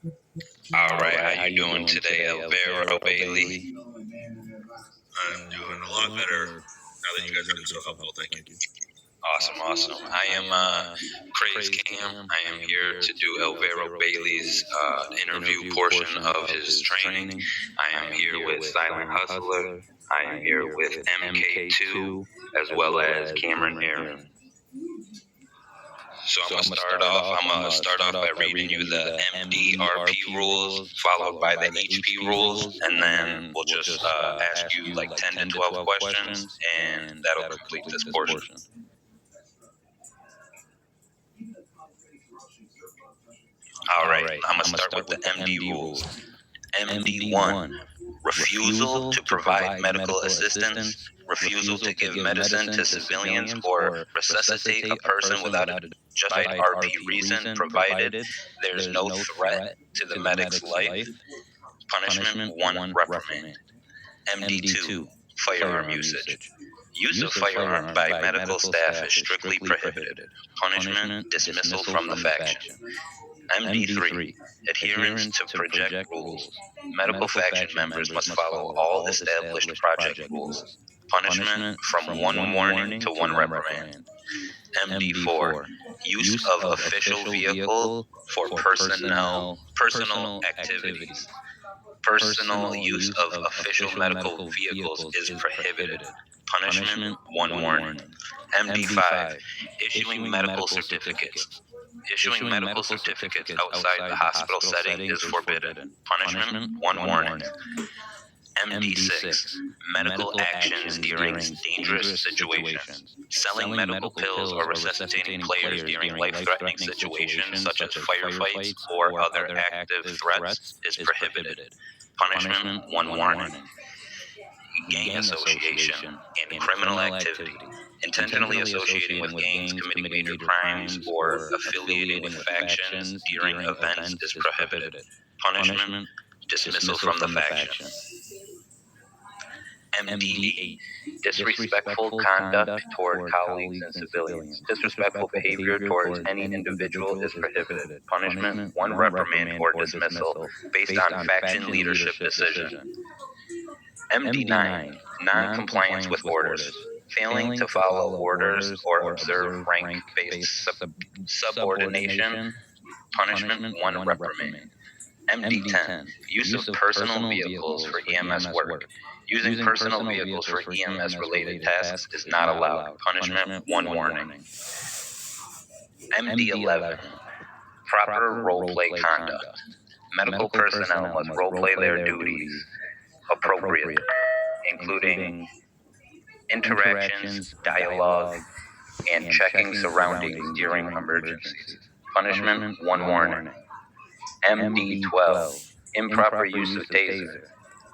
All right, how you doing today, Elvira Bailey? I'm doing a lot better now that you guys have been so helpful. Thank you. Awesome. I am Craze Cam. I am here to do Elvira Bailey's interview portion of his training. I am here with Silent Hustler. I am here with MK2 as well as Cameron Aaron. So I'm gonna start off by reading you the MDRP rules, followed by the HP rules, and then we'll just ask you like 10 to 12 questions, and that'll complete this portion. All right, I'm gonna start with the MD rules. MD1: refusal to provide medical assistance, refusal to give medicine to civilians or resuscitate a person without a justified RP reason, provided there's no threat to the medic's life. Punishment: 1 reprimand. MD2: firearm usage. Use of firearm by medical staff is strictly prohibited. Punishment: dismissal from the faction. MD3: adherence to project rules. Medical faction members must follow all established project rules. Punishment: from 1 warning to 1 reprimand. MD4: use of official vehicle for personal activities. Personal use of official medical vehicles is prohibited. Punishment: 1 warning. MD5: issuing medical certificates. Issuing medical certificates outside the hospital setting is forbidden. Punishment: 1 warning. MD6: medical actions during dangerous situations. Selling medical pills or resuscitating players during life-threatening situations such as firefights or other active threats is prohibited. Punishment: 1 warning. Gang association and criminal activity. Intentionally associating with gangs, committing major crimes, or affiliating with factions during events is prohibited. Punishment: dismissal from the faction. MD8: disrespectful conduct toward colleagues and civilians. Disrespectful behavior towards any individual is prohibited. Punishment: 1 reprimand or dismissal based on faction leadership decision. MD9: non-compliance with orders. Failing to follow orders or observe rank-based subordination. Punishment: 1 reprimand. MD10: use of personal vehicles for EMS work. Using personal vehicles for EMS-related tasks is not allowed. Punishment: 1 warning. MD11: proper role-play conduct. Medical personnel must role-play their duties appropriately, including interactions, dialogue, and checking surroundings during emergencies. Punishment: 1 warning. MD12: improper use of taser.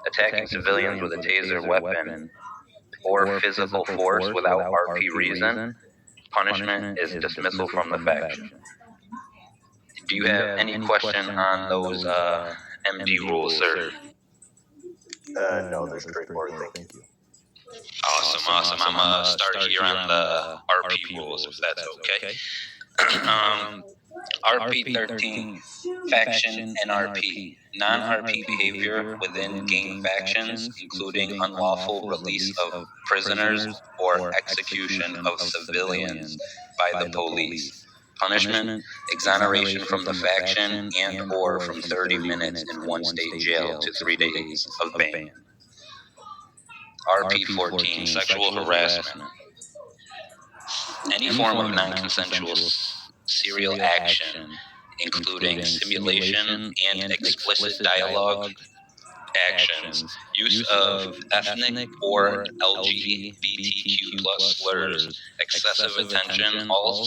Attacking civilians with a taser weapon or physical force without RP reason. Punishment is dismissal from the faction. Do you have any question on those MD rules, sir? No, they're straightforward. Thank you. Awesome. I'm gonna start here on the RP rules, if that's okay. RP 13, faction and RP. Non-RP behavior within gang factions, including unlawful release of prisoners or execution of civilians by the police. Punishment: exoneration from the faction and or from 30 minutes in 1 state jail to 3 days of ban. RP 14, sexual harassment. Any form of non-consensual serial action, including simulation and explicit dialogue actions, use of ethnic or LGBTQ plus slurs, excessive attention, all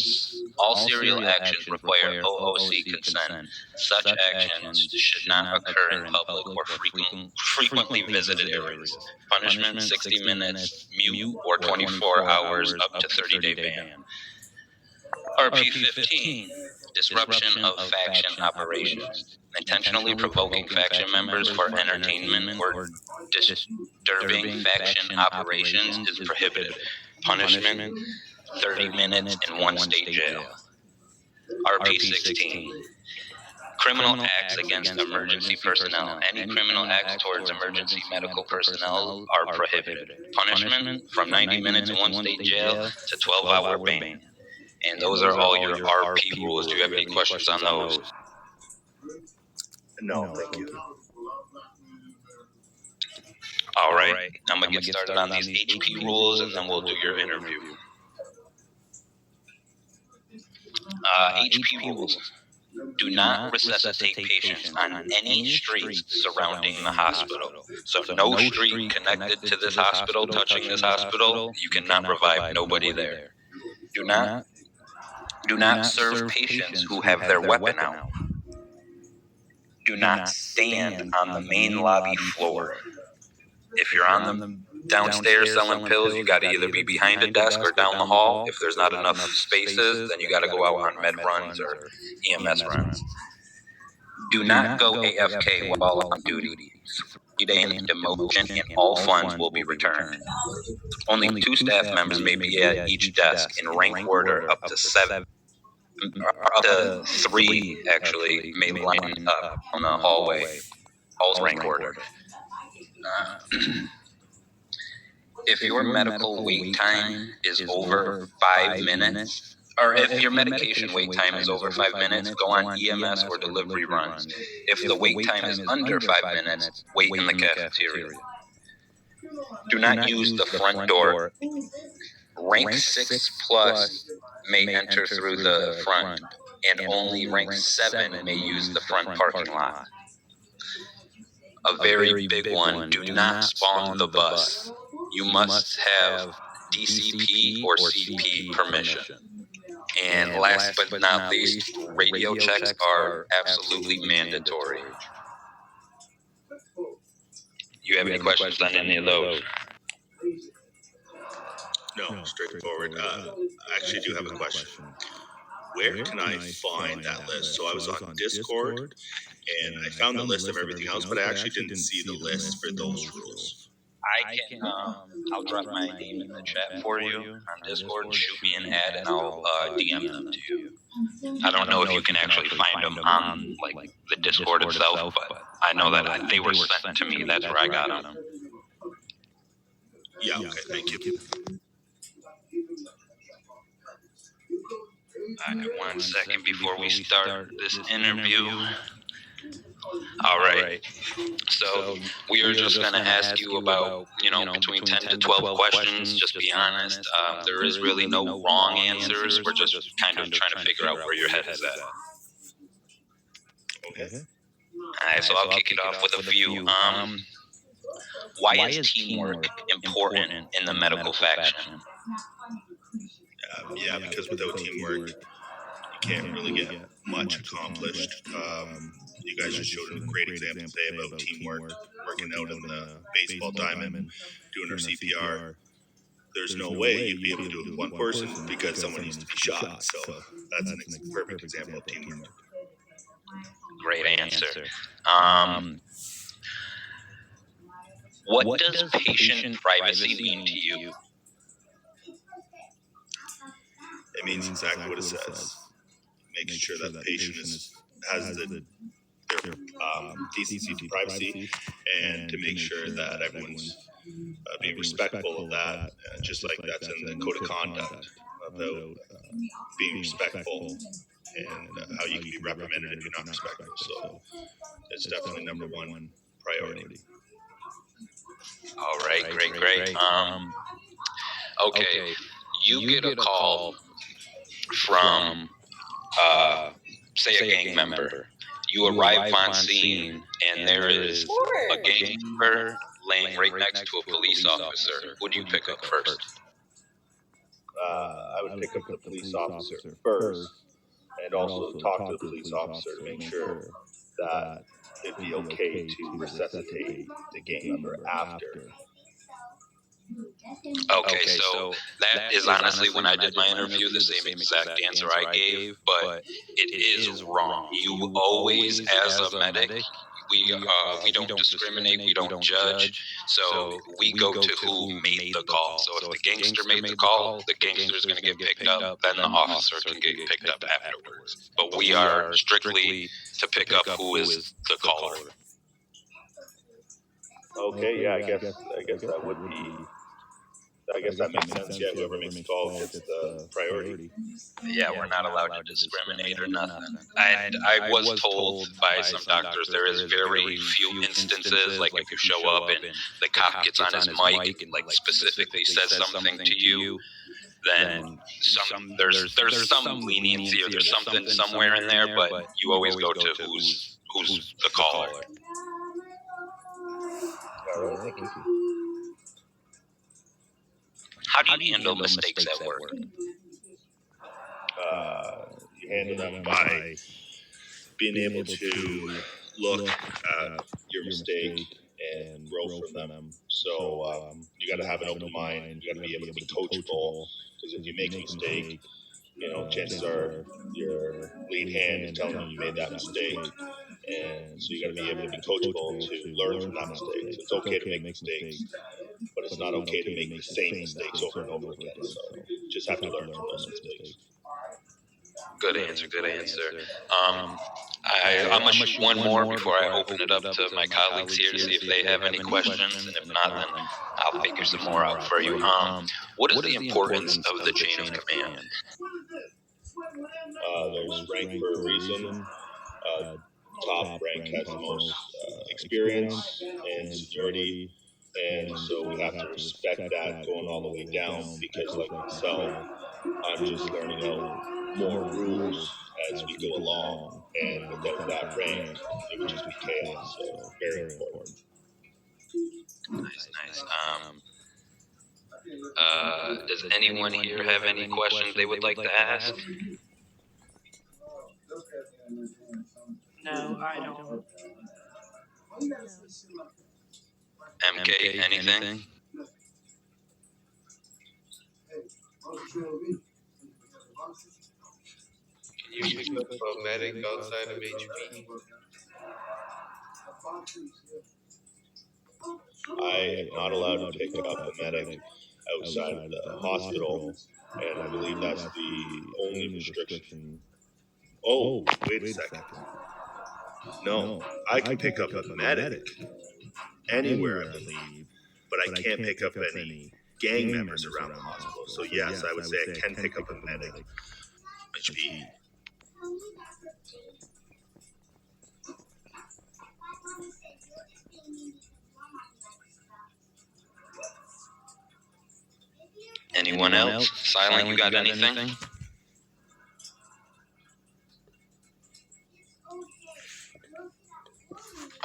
serial actions require OOC consent. Such actions should not occur in public or frequently visited areas. Punishment: 60 minutes mute or 24 hours up to 30-day ban. RP 15, disruption of faction operations. Intentionally provoking faction members for entertainment or disturbing faction operations is prohibited. Punishment: 30 minutes in 1 state jail. RP 16, Criminal acts against emergency personnel. Any criminal acts towards emergency medical personnel are prohibited. Punishment from 90 minutes in one state jail to 12-hour ban. And those are all your RP rules. Do you have any questions on those? No, thank you. All right. I'm going to get started on these HP rules, and then we'll do your interview. HP rules. Do not resuscitate patients on any streets surrounding the hospital. So no street connected to this hospital, touching this hospital, you cannot revive nobody there. Do not serve patients who have their weapon out. Do not stand on the main lobby floor. If you're on the downstairs selling pills, you got to either be behind a desk or down the hall. If there's not enough spaces, then you got to go out on med runs or EMS runs. Do not go AFK while on duty. Detain, demotion, and all funds will be returned. Only 2 staff members may be at each desk in rank order. Up to 3 actually may line up on the hallway. All's rank order. If your medical wait time is over 5 minutes, or if your medication wait time is over 5 minutes, go on EMS or delivery runs. If the wait time is under 5 minutes, wait in the cafeteria. Do not use the front door. Rank 6 plus may enter through the front, and only rank 7 may use the front parking lot. A very big one, do not spawn the bus. You must have DCP or CP permission. And last but not least, radio checks are absolutely mandatory. You have any questions on any of those? No, straightforward. I actually do have a question. Where can I find that list? So I was on Discord and I found the list of everything else, but I actually didn't see the list for those rules. I can, I'll drop my name in the chat for you on Discord. Shoot me an ad and I'll DM them to you. I don't know if you can actually find them on like the Discord itself, but I know that they were sent to me. That's where I got them. Yeah, okay, thank you. All right, 1 second before we start this interview. All right. So we are just going to ask you about, between 10 to 12 questions. Just be honest. There is really no wrong answers. We're just kind of trying to figure out where your head is at. Okay. All right, so I'll kick it off with a few. Why is teamwork important in the medical faction? Yeah, because without teamwork, you can't really get much accomplished. You guys just showed a great example today about teamwork, working out in the baseball diamond, doing our CPR. There's no way you'd be able to do it with one person because someone needs to be shot. So that's a perfect example of teamwork. Great answer. What does patient privacy mean to you? It means exactly what it says. Making sure that the patient has their decency to privacy, and to make sure that everyone's being respectful of that, just like that's in the code of conduct about being respectful and how you can be reprimanded if you're not respectful. So it's definitely number one priority. All right, great. Okay, you get a call from, say, a gang member. You arrive on scene, and there is a gang member laying right next to a police officer. Who do you pick up first? I would pick up the police officer first, and also talk to the police officer to make sure that it'd be okay to resuscitate the gang member after. Okay, so that is honestly when I did my interview the same exact answer I gave, but it is wrong. You always, as a medic, we don't discriminate, we don't judge. So we go to who made the call. So if the gangster made the call, the gangster is going to get picked up, then the officer can get picked up afterwards. But we are strictly to pick up who is the caller. Okay, yeah, I guess that would be. I guess that makes sense. Yeah, whoever makes the call gets the priority. Yeah, we're not allowed to discriminate or nothing. And I was told by some doctors there is very few instances, like if you show up and the cop gets on his mic and like specifically says something to you, then there's some leniency or there's something somewhere in there, but you always go to who's the caller. All right, thank you. How do you handle mistakes at work? You handle them by being able to look at your mistake and grow from them. So you got to have an open mind. You got to be able to be coachable. Because if you make a mistake, chances are your lead hand is telling you made that mistake. And so you got to be able to be coachable to learn from that mistake. So it's okay to make mistakes, but it's not okay to make the same mistakes over and over again. So you just have to learn from those mistakes. Good answer. I'm gonna shoot one more before I open it up to my colleagues here to see if they have any questions, and if not, then I'll figure some more out for you. What is the importance of the chain of command? There's rank for a reason. Top rank has the most experience and seniority, and so we have to respect that going all the way down, because like myself, I'm just learning out more rules as we go along, and without that rank, it would just be chaos. So very important. Nice. Does anyone here have any questions they would like to ask? No, I don't. MK, anything? Can you pick up a medic outside of HP? I am not allowed to pick up a medic outside of the hospital, and I believe that's the only restriction. Oh, wait a second. No, I can pick up a medic anywhere, I believe, but I can't pick up any gang members around the hospital. So yes, I would say I can pick up a medic. HP. Anyone else? Silent, you got anything?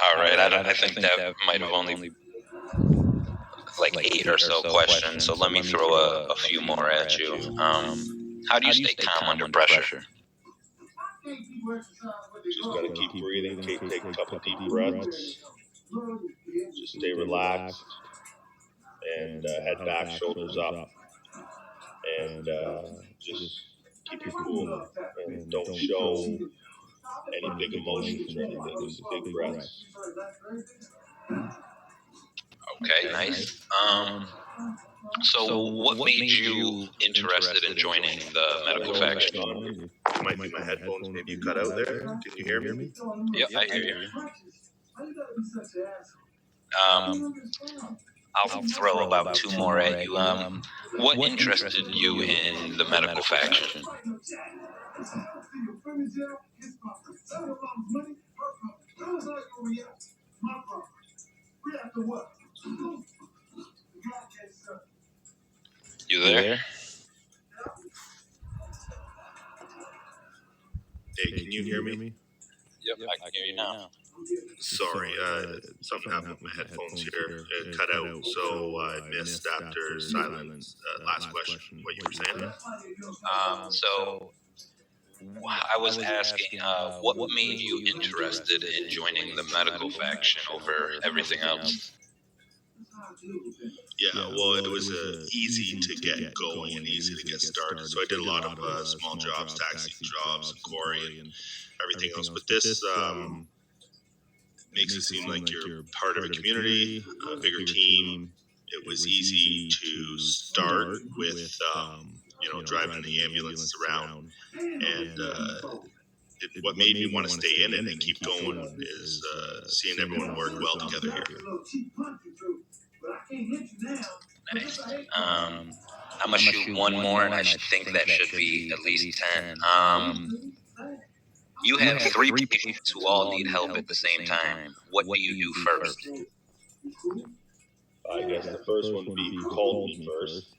All right, I think that might have only like 8 or so questions, so let me throw a few more at you. How do you stay calm under pressure? Just gotta keep breathing, take a couple deep breaths, just stay relaxed, and head back, shoulders up, and just keep your cool, and don't show any big emotions or anything, just big breaths. Okay, nice. So what made you interested in joining the medical faction? It might be my headphones, maybe you cut out there. Can you hear me? Yep, I hear you. I'll throw about 2 more at you. What interested you in the medical faction? You there? Hey, can you hear me? Yep, I can hear you now. Sorry, something happened with my headphones here. It cut out, so I missed after silence. Last question, what you were saying? So I was asking, what made you interested in joining the medical faction over everything else? Yeah, well, it was easy to get going and easy to get started. So I did a lot of small jobs, taxi jobs, and quarry, and everything else. But this makes it seem like you're part of a community, a bigger team. It was easy to start with, driving the ambulance around, and what made me want to stay in it and keep going is seeing everyone work well together here. Nice. I'm gonna shoot one more, and I think that should be at least 10. You have 3 patients who all need help at the same time. What do you do first? I guess the first one would be who called me first,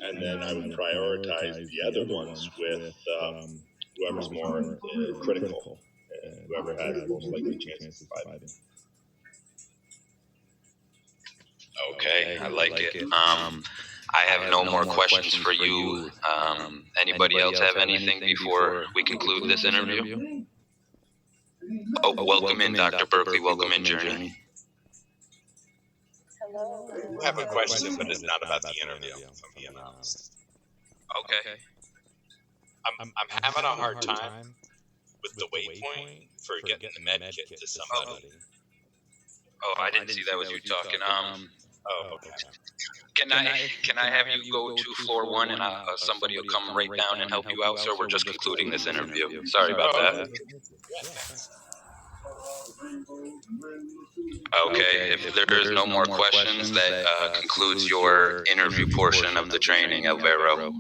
and then I would prioritize the other ones with whoever's more critical, whoever has the most likely chance of surviving. Okay, I like it. I have no more questions for you. Anybody else have anything before we conclude this interview? Oh, welcome in, Dr. Berkeley. Welcome in, Journey. Hello. I have a question, but it's not about the interview, if I'm being honest. Okay. I'm having a hard time with the waypoint for getting the med kit to somebody. Oh, I didn't see that was you talking. Oh, okay. Can I have you go to floor 1 and somebody will come right down and help you out, sir? We're just concluding this interview. Sorry about that. Okay, if there's no more questions, that concludes your interview portion of the training, Alvaro.